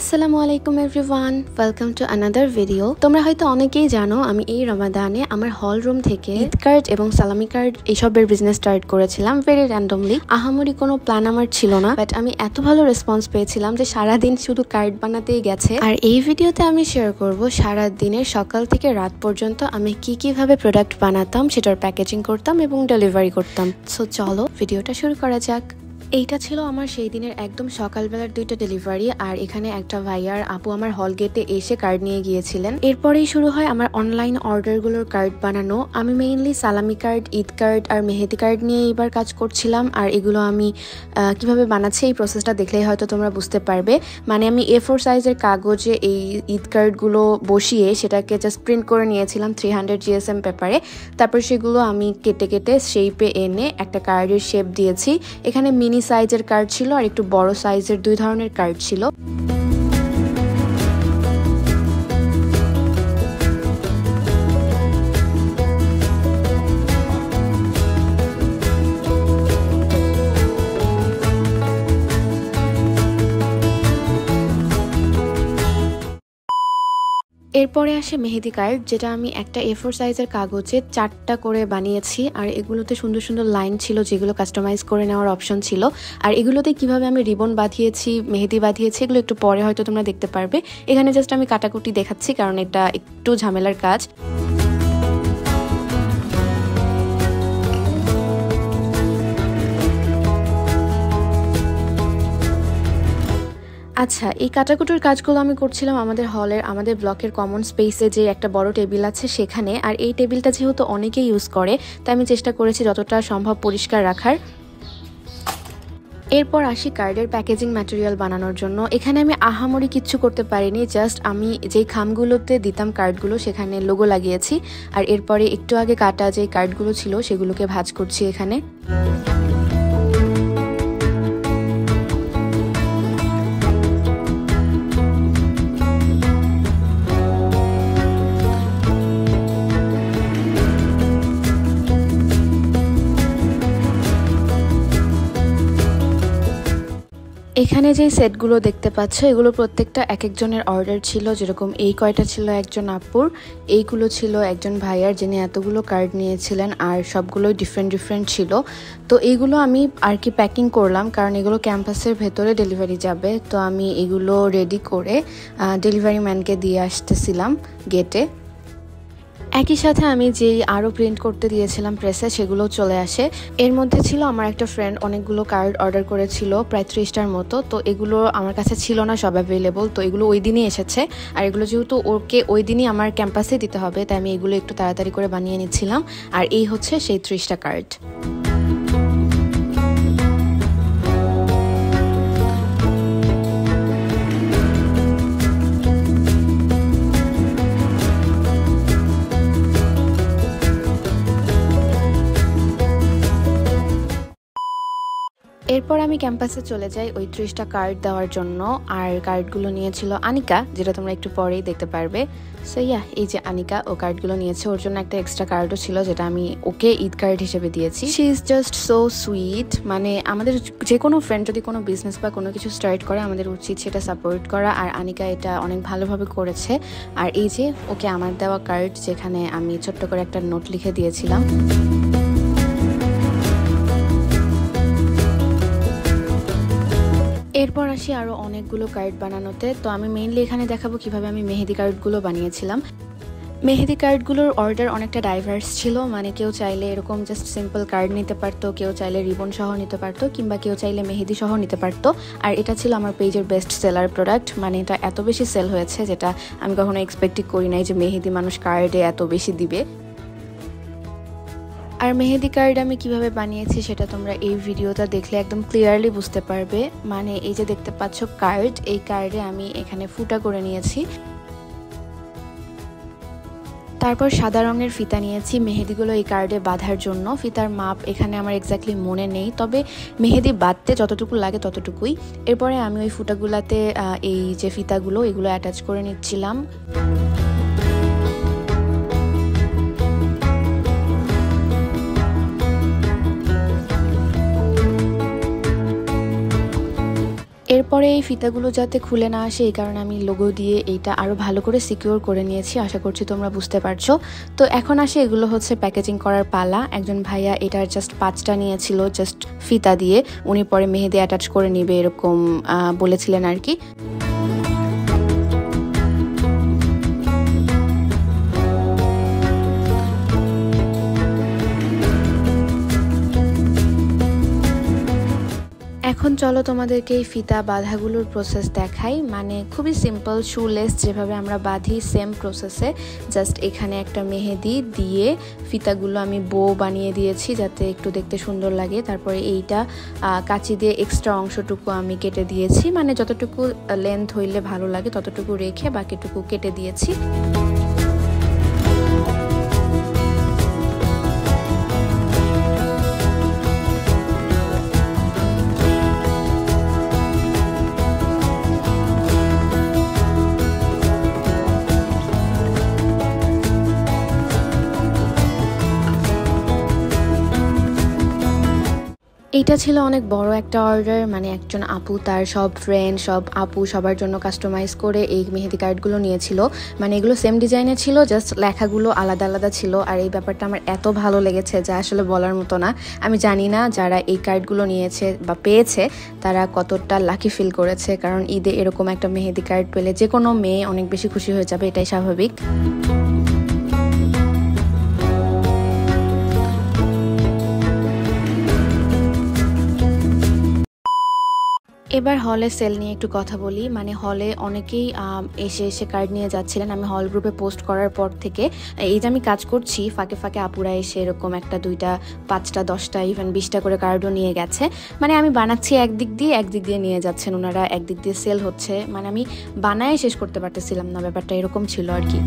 আসসালামু আলাইকুম everyone, welcome to another video. তোমরা হয়তো অনেকেই জানো আমি এই রমাদানে আমার হল রুম থেকে ঈদ কার্ড এবং সালামি কার্ড এইসবের বিজনেস স্টার্ট করেছিলাম ভেরি র্যান্ডমলি। আহামরি কোনো প্ল্যান আমার ছিল না, বাট আমি এত ভালো রেসপন্স পেয়েছিলাম যে সারাদিন শুধু কার্ড বানাতেই গেছে। আর এই ভিডিওতে আমি শেয়ার করব সারা দিনের সকাল থেকে রাত পর্যন্ত আমি কিভাবে প্রোডাক্ট বানাতাম, সেটার প্যাকেজিং করতাম এবং ডেলিভারি করতাম। সো চলো ভিডিওটা শুরু করা যাক। এইটা ছিল আমার সেই দিনের একদম সকালবেলার দুইটা ডেলিভারি। আর এখানে একটা ভাইয়ার আপু আমার হল গেটে এসে কার্ড নিয়ে গিয়েছিলেন। এরপরেই শুরু হয় আমার অনলাইন অর্ডারগুলোর কার্ড বানানো। আমি মেইনলি সালামি কার্ড, ঈদ কার্ড আর মেহেদি কার্ড নিয়ে এবার কাজ করছিলাম। আর এগুলো আমি কিভাবে বানাচ্ছি এই প্রসেসটা দেখলেই হয়তো তোমরা বুঝতে পারবে। মানে আমি A4 সাইজের কাগজে এই ঈদ কার্ডগুলো বসিয়ে সেটাকে জাস্ট প্রিন্ট করে নিয়েছিলাম 300 GSM পেপারে। তারপর সেগুলো আমি কেটে কেটে শেপে এনে একটা কার্ডের শেপ দিয়েছি। এখানে মিনি সাইজের কার্ড ছিল আর একটু বড় সাইজের দুই ধরনের কার্ড ছিল। এরপরে আসে মেহেদি কার্ড, যেটা আমি একটা A4 সাইজের কাগজে 4টা করে বানিয়েছি। আর এগুলোতে সুন্দর সুন্দর লাইন ছিল যেগুলো কাস্টমাইজ করে নেওয়ার অপশন ছিল। আর এগুলোতে কিভাবে আমি রিবন বাঁধিয়েছি, মেহেদি বাঁধিয়েছি, এগুলো একটু পরে হয়তো তোমরা দেখতে পারবে। এখানে জাস্ট আমি কাটাকুটি দেখাচ্ছি কারণ এটা একটু ঝামেলার কাজ। আচ্ছা, এই কাটাকুটির কাজগুলো আমি করছিলাম আমাদের ব্লকের কমন স্পেসে যে একটা বড় টেবিল আছে সেখানে। আর এই টেবিলটা যেহেতু অনেকেই ইউজ করে, তাই আমি চেষ্টা করেছি যতটা সম্ভব পরিষ্কার রাখার। এরপর আসি কার্ডের প্যাকেজিং ম্যাটেরিয়াল বানানোর জন্য। এখানে আমি আহামরি কিচ্ছু করতে পারিনি, জাস্ট আমি যেই খামগুলোতে দিতাম কার্ডগুলো সেখানে লোগো লাগিয়েছি। আর এরপরে একটু আগে কাটা যে কার্ডগুলো ছিল সেগুলোকে ভাঁজ করছি এখানে। এখানে যে সেটগুলো দেখতে পাচ্ছ এগুলো প্রত্যেকটা এক একজনের অর্ডার ছিল। যেরকম এই কয়টা ছিল একজন আপুর, এইগুলো ছিল একজন ভাইয়ার যিনি এতগুলো কার্ড নিয়েছিলেন, আর সবগুলোই ডিফারেন্ট ছিল। তো এইগুলো আমি আর কি প্যাকিং করলাম কারণ এগুলো ক্যাম্পাসের ভেতরে ডেলিভারি যাবে। তো আমি এগুলো রেডি করে ডেলিভারি ম্যানকে দিয়ে আসতেছিলাম গেটে। একই সাথে আমি যেই আরও প্রিন্ট করতে দিয়েছিলাম প্রেসে সেগুলো চলে আসে। এর মধ্যে ছিল আমার একটা ফ্রেন্ড অনেকগুলো কার্ড অর্ডার করেছিল, প্রায় 30টার মতো। তো এগুলো আমার কাছে ছিল না সব অ্যাভেলেবল, তো এগুলো ওই দিনই এসেছে। আর এগুলো যেহেতু ওকে ওই দিনই আমার ক্যাম্পাসে দিতে হবে, তাই আমি এগুলো একটু তাড়াতাড়ি করে বানিয়ে নিচ্ছিলাম। আর এই হচ্ছে সেই 30টা কার্ড। এরপর আমি ক্যাম্পাসে চলে যাই ওই 30টা কার্ড দেওয়ার জন্য। আর কার্ডগুলো নিয়েছিল আনিকা, যেটা তোমরা একটু পরেই দেখতে পারবে। সো এই যে আনিকা, ও কার্ডগুলো নিয়েছে। ওর জন্য একটা এক্সট্রা কার্ডও ছিল যেটা আমি ওকে ঈদ কার্ড হিসেবে দিয়েছি। She is just so sweet. মানে আমাদের যে কোনো ফ্রেন্ড যদি কোনো বিজনেস বা কোনো কিছু স্টার্ট করে আমাদের উচিত সেটা সাপোর্ট করা। আর আনিকা এটা অনেক ভালোভাবে করেছে। আর এই যে ওকে আমার দেওয়া কার্ড, যেখানে আমি ছোট্ট করে একটা নোট লিখে দিয়েছিলাম। এরপর আসি আরও অনেকগুলো কার্ড বানানোতে। তো আমি মেইনলি এখানে দেখাবো কিভাবে আমি মেহেদি কার্ডগুলো বানিয়েছিলাম। মেহেদি কার্ডগুলোর অর্ডার অনেকটা ডাইভার্স ছিল। মানে কেউ চাইলে এরকম জাস্ট সিম্পল কার্ড নিতে পারতো, কেউ চাইলে রিবন সহ নিতে পারতো, কিংবা কেউ চাইলে মেহেদি সহ নিতে পারতো। আর এটা ছিল আমার পেজের বেস্ট সেলার প্রোডাক্ট। মানে এটা এত বেশি সেল হয়েছে যেটা আমি কখনো এক্সপেক্টই করি নাই যে মেহেদি মানুষ কার্ডে এত বেশি দিবে। আর মেহেদি কার্ড আমি কিভাবে বানিয়েছি সেটা তোমরা এই ভিডিওটা দেখলে একদম ক্লিয়ারলি বুঝতে পারবে। মানে এই যে দেখতে পাচ্ছ কার্ড, এই কার্ডে আমি এখানে ফুটা করে নিয়েছি। তারপর সাদা রঙের ফিতা নিয়েছি মেহেদিগুলো এই কার্ডে বাঁধার জন্য। ফিতার মাপ এখানে আমার এক্স্যাক্টলি মনে নেই, তবে মেহেদি বাঁধতে যতটুকু লাগে ততটুকুই। এরপরে আমি ওই ফুটাগুলাতে এই যে ফিতাগুলো এগুলো অ্যাটাচ করে নিচ্ছিলাম। এরপরে এই ফিতাগুলো যাতে খুলে না আসে এই কারণে আমি লোগো দিয়ে এইটা আরও ভালো করে সিকিউর করে নিয়েছি। আশা করছি তোমরা বুঝতে পারছো। তো এখন আসে এগুলো হচ্ছে প্যাকেজিং করার পালা। একজন ভাইয়া এটার জাস্ট 5টা নিয়েছিল জাস্ট ফিতা দিয়ে, উনি পরে মেহেদি অ্যাটাচ করে নিবে এরকম বলেছিলেন আর কি। এখন চলো তোমাদেরকে এই ফিতা বাঁধাগুলোর প্রসেস দেখাই। মানে খুবই সিম্পল, শুলেস যেভাবে আমরা বাঁধি সেম প্রসেসে, জাস্ট এখানে একটা মেহেদি দিয়ে ফিতাগুলো আমি বো বানিয়ে দিয়েছি যাতে একটু দেখতে সুন্দর লাগে। তারপরে এইটা কাঁচি দিয়ে এক্সট্রা অংশটুকু আমি কেটে দিয়েছি, মানে যতটুকু লেন্থ হইলে ভালো লাগে ততটুকু রেখে বাকিটুকু কেটে দিয়েছি। এইটা ছিল অনেক বড় একটা অর্ডার, মানে একজন আপু তার সব ফ্রেন্ড সব আপু সবার জন্য কাস্টমাইজ করে এই মেহেদি কার্ডগুলো নিয়েছিল। মানে এগুলো সেম ডিজাইনের ছিল, জাস্ট লেখাগুলো আলাদা আলাদা ছিল। আর এই ব্যাপারটা আমার এত ভালো লেগেছে যা আসলে বলার মতো না। আমি জানি না যারা এই কার্ডগুলো নিয়েছে বা পেয়েছে তারা কতটা লাকি ফিল করেছে, কারণ ঈদে এরকম একটা মেহেদি কার্ড পেলে যে কোনো মেয়ে অনেক বেশি খুশি হয়ে যাবে, এটাই স্বাভাবিক। এবার হলে সেল নিয়ে একটু কথা বলি। মানে হলে অনেকেই এসে এসে কার্ড নিয়ে যাচ্ছিলেন। আমি হল গ্রুপে পোস্ট করার পর থেকে এই যে আমি কাজ করছি ফাঁকে ফাঁকে আপুরা এসে এরকম 1টা 2টা 5টা 10টা ইভেন 20টা করে কার্ডও নিয়ে গেছে। মানে আমি বানাচ্ছি একদিক দিয়ে নিয়ে যাচ্ছেন ওনারা, একদিক দিয়ে সেল হচ্ছে। মানে আমি বানায় শেষ করতে পারতেছিলাম না, ব্যাপারটা এরকম ছিল আর কি।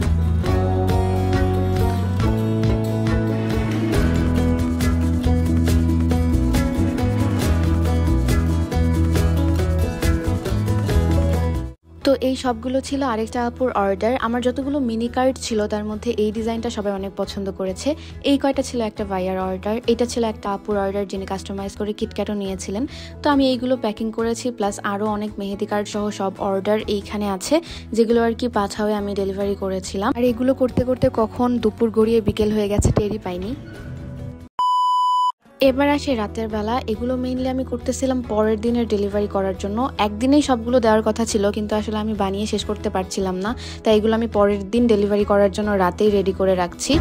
তো এই সবগুলো ছিল আরেকটা আপুর অর্ডার। আমার যতগুলো মিনি কার্ড ছিল তার মধ্যে এই ডিজাইনটা সবাই অনেক পছন্দ করেছে। এই কয়টা ছিল একটা ভাইয়ার অর্ডার, এটা ছিল একটা আপুর অর্ডার যিনি কাস্টমাইজ করে কিটক্যাটও নিয়েছিলেন। তো আমি এইগুলো প্যাকিং করেছি, প্লাস আরও অনেক মেহেদি কার্ড সহ সব অর্ডার এইখানে আছে যেগুলো আর কি পাঠাওয়ে আমি ডেলিভারি করেছিলাম। আর এগুলো করতে করতে কখন দুপুর গড়িয়ে বিকেল হয়ে গেছে টেরই পাইনি। এবার আসে রাতের বেলা। এগুলো মেইনলি আমি করতেছিলাম পরের দিনের ডেলিভারি করার জন্য। একদিনেই সবগুলো দেওয়ার কথা ছিল কিন্তু আসলে আমি বানিয়ে শেষ করতে পারছিলাম না, তাই এগুলো আমি পরের দিন ডেলিভারি করার জন্য রাতেই রেডি করে রাখছি।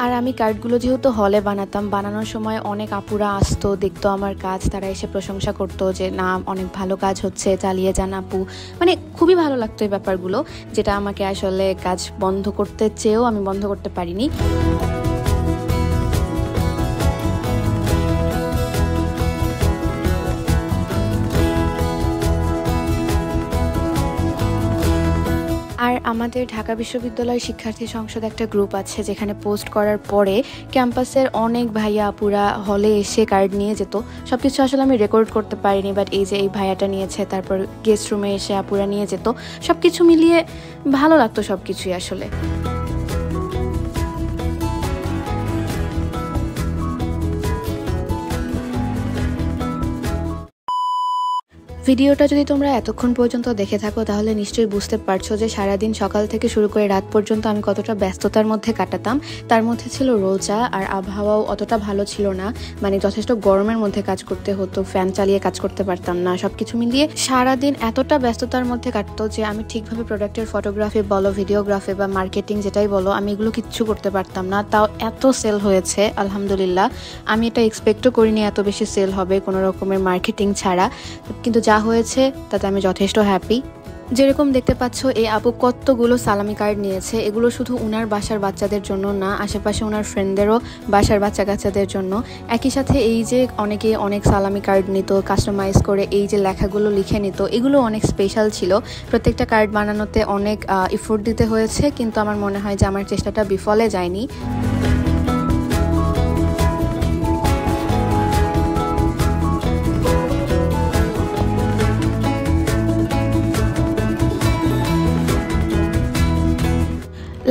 আর আমি কার্ডগুলো যেহেতু হলে বানাতাম, বানানোর সময় অনেক আপুরা আসতো, দেখতো আমার কাজ, তারা এসে প্রশংসা করতো যে না অনেক ভালো কাজ হচ্ছে, চালিয়ে যান আপু। মানে খুবই ভালো লাগতো এই ব্যাপারগুলো, যেটা আমাকে আসলে কাজ বন্ধ করতে চেয়েও আমি বন্ধ করতে পারিনি। আর আমাদের ঢাকা বিশ্ববিদ্যালয় শিক্ষার্থী সংসদ একটা গ্রুপ আছে যেখানে পোস্ট করার পরে ক্যাম্পাসের অনেক ভাইয়া আপুরা হলে এসে কার্ড নিয়ে যেত। সবকিছু আসলে আমি রেকর্ড করতে পারিনি, বাট এই যে এই ভাইয়াটা নিয়েছে, তারপর গেস্ট রুমে এসে আপুরা নিয়ে যেত, সবকিছু মিলিয়ে ভালো লাগতো সবকিছুই আসলে। ভিডিওটা যদি তোমরা এতক্ষণ পর্যন্ত দেখে থাকো তাহলে নিশ্চয়ই বুঝতে পারছো যে সারাদিন সকাল থেকে শুরু করে রাত পর্যন্ত আমি কতটা ব্যস্ততার মধ্যে কাটাতাম। তার মধ্যে ছিল রোজা, আর আবহাওয়াও অতটা ভালো ছিল না, মানে যথেষ্ট গরমের মধ্যে কাজ করতে হতো, ফ্যান চালিয়ে কাজ করতে পারতাম না। সবকিছু মিলিয়ে সারাদিন এতটা ব্যস্ততার মধ্যে কাটতো যে আমি ঠিকভাবে প্রোডাক্টের ফটোগ্রাফি বলো, ভিডিওগ্রাফি বা মার্কেটিং যেটাই বলো, আমি এগুলো কিচ্ছু করতে পারতাম না। তাও এত সেল হয়েছে আলহামদুলিল্লাহ। আমি এটা এক্সপেক্টও করিনি এত বেশি সেল হবে কোনো রকমের মার্কেটিং ছাড়া, কিন্তু যা হয়েছে তাতে আমি যথেষ্ট হ্যাপি। যেরকম দেখতে পাচ্ছ এই আপু কতগুলো সালামি কার্ড নিয়েছে। এগুলো শুধু উনার বাসার বাচ্চাদের জন্য না, আশেপাশে ওনার ফ্রেন্ডদেরও বাসার বাচ্চা কাচ্চাদের জন্য। একই সাথে এই যে অনেকে অনেক সালামি কার্ড নিত, কাস্টমাইজ করে এই যে লেখাগুলো লিখে নিত, এগুলো অনেক স্পেশাল ছিল। প্রত্যেকটা কার্ড বানানোতে অনেক এফোর্ট দিতে হয়েছে, কিন্তু আমার মনে হয় যে আমার চেষ্টাটা বিফলে যায়নি।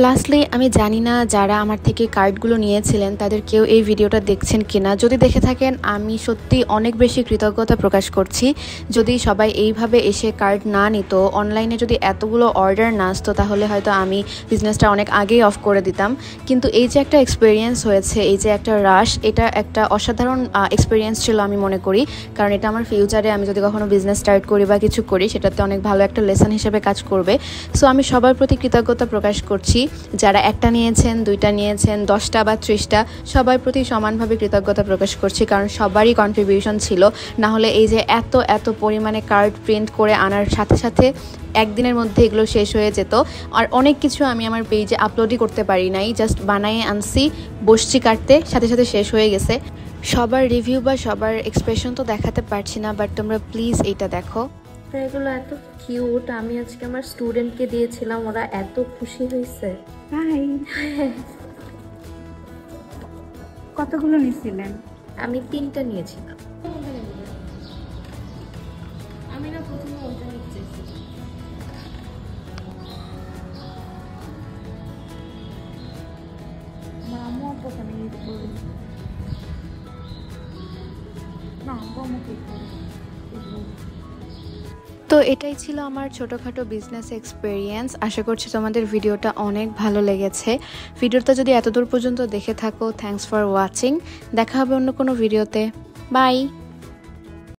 লাস্টলি আমি জানি না যারা আমার থেকে কার্ডগুলো নিয়েছিলেন তাদের কেউ এই ভিডিওটা দেখছেন কিনা। যদি দেখে থাকেন আমি সত্যি অনেক বেশি কৃতজ্ঞতা প্রকাশ করছি। যদি সবাই এইভাবে এসে কার্ড না নিত, অনলাইনে যদি এতগুলো অর্ডার না আসতো, তাহলে হয়তো আমি বিজনেসটা অনেক আগেই অফ করে দিতাম। কিন্তু এই যে একটা এক্সপিরিয়েন্স হয়েছে, এই যে একটা রাশ, এটা একটা অসাধারণ এক্সপিরিয়েন্স ছিল আমি মনে করি। কারণ এটা আমার ফিউচারে আমি যদি কখনো বিজনেস স্টার্ট করি বা কিছু করি, সেটাতে অনেক ভালো একটা লেসন হিসেবে কাজ করবে। সো আমি সবার প্রতি কৃতজ্ঞতা প্রকাশ করছি। যারা একটা নিয়েছেন, দুইটা নিয়েছেন, 10টা বা 30টা, সবার প্রতি সমানভাবে কৃতজ্ঞতা প্রকাশ করছি, কারণ সবারই কন্ট্রিবিউশন ছিল। না হলে এই যে এত পরিমাণে কার্ড প্রিন্ট করে আনার সাথে সাথে একদিনের মধ্যে এগুলো শেষ হয়ে যেত। আর অনেক কিছু আমি আমার পেজে আপলোডই করতে পারি নাই, জাস্ট বানিয়ে আনছি, বসছি কাটতে, সাথে সাথে শেষ হয়ে গেছে। সবার রিভিউ বা সবার এক্সপ্রেশন তো দেখাতে পারছি না, বাট তোমরা প্লিজ এইটা দেখো। এগুলো এত কিউট। আমি আজকে আমার স্টুডেন্টকে দিয়েছিলাম, ওরা এত খুশি হয়েছে। হাই, কতগুলো নিছিলেন? আমি 3টা নিয়েছিলাম। আমি না প্রথমে ওটা নিতে চাইছি। মামু প্রথমে নিতে বলি না, বমুকে তো এটাই ছিল আমার ছোটোখাটো বিজনেস এক্সপিরিয়েন্স। আশা করছি তোমাদের ভিডিওটা অনেক ভালো লেগেছে। ভিডিওটা যদি এতদূর পর্যন্ত দেখে থাকো, থ্যাঙ্কস ফর ওয়াচিং। দেখা হবে অন্য কোনো ভিডিওতে। বাই।